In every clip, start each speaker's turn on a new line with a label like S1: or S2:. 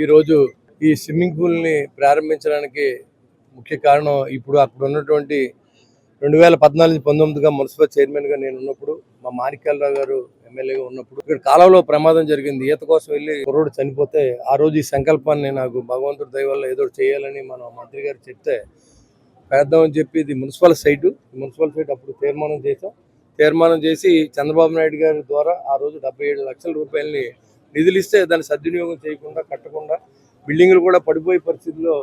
S1: ఈరోజు ఈ స్విమ్మింగ్ పూల్ని ప్రారంభించడానికి ముఖ్య కారణం ఇప్పుడు అక్కడ ఉన్నటువంటి 2014-19గా మున్సిపల్ చైర్మన్గా నేను ఉన్నప్పుడు మా మాణిక్యాలరావు గారు ఎమ్మెల్యేగా ఉన్నప్పుడు ఇక్కడ కాలంలో ప్రమాదం జరిగింది. ఈత కోసం వెళ్ళి కుర్రోడు చనిపోతే ఆ రోజు ఈ సంకల్పాన్ని నాకు భగవంతుడి దయ వల్ల ఏదో చేయాలని మన మంత్రి గారు చెప్తే వేద్దామని చెప్పి ఇది మున్సిపల్ సైట్ అప్పుడు తీర్మానం చేసి చంద్రబాబు నాయుడు గారి ద్వారా ఆ రోజు 77 లక్షల రూపాయలని నిధులు ఇస్తే దాన్ని సద్వినియోగం చేయకుండా కట్టకుండా బిల్డింగ్లు కూడా పడిపోయే పరిస్థితిలో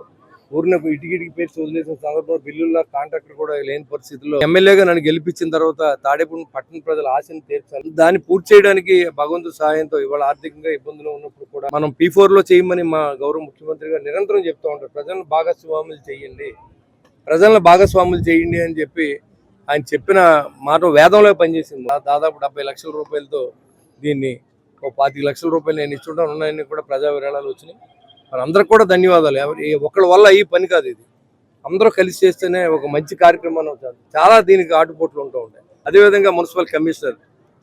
S1: ఊరినకు ఇటుకిటికి పేర్చి వదిలేసిన సందర్భంలో బిల్లుల్లో కాంట్రాక్టర్ కూడా లేని పరిస్థితిలో ఎమ్మెల్యేగా నన్ను గెలిపించిన తర్వాత తాడేపల్లి పట్టణ ప్రజల ఆశను తీర్చాలి. దాన్ని పూర్తి చేయడానికి భగవంతుడి సహాయంతో ఇవాళ ఆర్థికంగా ఇబ్బందులు ఉన్నప్పుడు కూడా మనం P4 లో చేయమని మా గౌరవ ముఖ్యమంత్రి గారు నిరంతరం చెప్తూ ఉంటారు. ప్రజలను భాగస్వాములు చేయండి అని చెప్పి ఆయన చెప్పిన మాట వేదంలో పనిచేసింది. దాదాపు 70 లక్షల రూపాయలతో దీన్ని 25 లక్షల రూపాయలు నేను ఇస్తుంటాను. ఉన్నాయని కూడా ప్రజా విరాళాలు వచ్చినాయి. అందరికి కూడా ధన్యవాదాలు. ఒకళ్ళ వల్ల ఈ పని కాదు, ఇది అందరూ కలిసి చేస్తేనే ఒక మంచి కార్యక్రమాన్ని అవుతుంది. చాలా దీనికి ఆటుపోట్లు ఉంటూ ఉంటాయి. అదేవిధంగా మున్సిపల్ కమిషనర్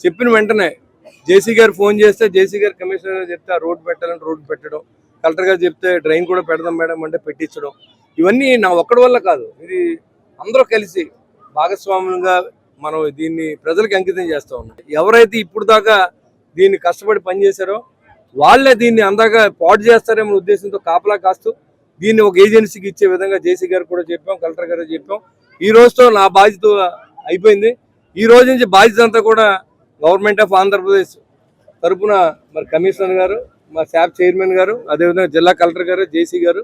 S1: చెప్పిన వెంటనే జేసీ గారు ఫోన్ చేస్తే జేసీ గారు కమిషనర్ గారు చెప్తే రోడ్డు పెట్టాలంటే రోడ్డు పెట్టడం, కలెక్టర్ గారు చెప్తే డ్రైన్ కూడా పెడదాం మేడం అంటే పెట్టించడం, ఇవన్నీ నా ఒక్కడి వల్ల కాదు. ఇది అందరూ కలిసి భాగస్వామ్యంగా మనం దీన్ని ప్రజలకు అంకితం చేస్తూ ఉన్నాం. ఎవరైతే ఇప్పుడు దాకా దీన్ని కష్టపడి పనిచేశారో వాళ్ళే దీన్ని అందాక పాడు చేస్తారేమో ఉద్దేశంతో కాపలా కాస్తూ దీన్ని ఒక ఏజెన్సీకి ఇచ్చే విధంగా జేసీ గారు కూడా చెప్పాం, కలెక్టర్ గారు చెప్పాం. ఈ రోజుతో నా బాధ్యత అయిపోయింది. ఈ రోజు నుంచి బాధ్యత అంతా కూడా గవర్నమెంట్ ఆఫ్ ఆంధ్రప్రదేశ్ తరఫున మరి కమిషనర్ గారు, మా శాప్ చైర్మన్ గారు, అదేవిధంగా జిల్లా కలెక్టర్ గారు, జేసీ గారు,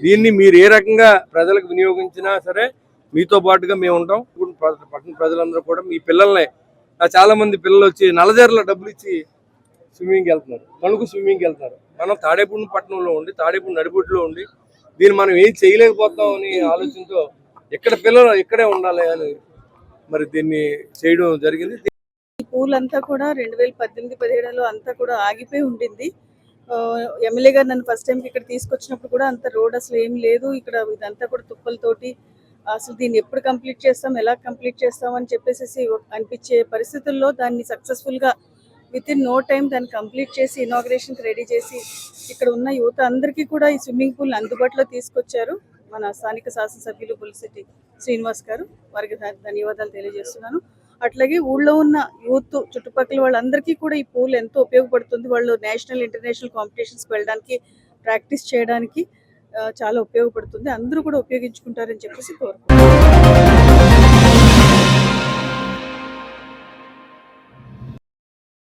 S1: దీన్ని మీరు ఏ రకంగా ప్రజలకు వినియోగించినా సరే మీతో పాటుగా మేము ఉంటాం. పట్టణ ప్రజలందరూ కూడా మీ పిల్లల్ని, చాలా మంది పిల్లలు వచ్చి నల్లజర్ల డబ్బులు ఇచ్చి స్విమ్మింగ్కి వెళ్తున్నారు, తణుకు స్విమ్మింగ్కి వెళ్తున్నారు. మనం తాడేపల్లి పట్టణంలో ఉండి, తాడేపల్లి నడిబొడ్డులో ఉండి దీన్ని మనం ఏం చేయలేకపోతాం అని ఆలోచనతో ఎక్కడ పిల్లలు ఇక్కడే ఉండాలి అని మరి దీన్ని చేయడం జరిగింది.
S2: ఈ పూల్ అంతా కూడా 2018-17లో అంతా కూడా ఆగిపోయి ఉండింది. ఎమ్మెల్యే గారు నన్ను ఫస్ట్ టైంకి ఇక్కడ తీసుకొచ్చినప్పుడు కూడా అంత రోడ్ అసలు ఏం లేదు. ఇక్కడ ఇదంతా కూడా తుప్పలతోటి అసలు దీన్ని ఎప్పుడు కంప్లీట్ చేస్తాం, ఎలా కంప్లీట్ చేస్తాం అని చెప్పేసి అనిపించే పరిస్థితుల్లో దాన్ని సక్సెస్ఫుల్గా విత్ ఇన్ నో టైం దాన్ని కంప్లీట్ చేసి ఇనాగ్రేషన్కి రెడీ చేసి ఇక్కడ ఉన్న యువత అందరికీ కూడా ఈ స్విమ్మింగ్ పూల్ అందుబాటులో తీసుకొచ్చారు మన స్థానిక శాసనసభ్యులు బుల్సిటి శ్రీనివాస్ గారు. వారికి ధన్యవాదాలు తెలియజేస్తున్నాను. అట్లాగే ఊళ్ళో ఉన్న యూత్, చుట్టుపక్కల వాళ్ళందరికీ కూడా ఈ పూల్ ఎంతో ఉపయోగపడుతుంది. వాళ్ళు నేషనల్ ఇంటర్నేషనల్ కాంపిటీషన్స్కి వెళ్ళడానికి, ప్రాక్టీస్ చేయడానికి చాలా ఉపయోగపడుతుంది. అందరూ కూడా ఉపయోగించుకుంటారని చెప్పేసి కోరుకుంటున్నాను.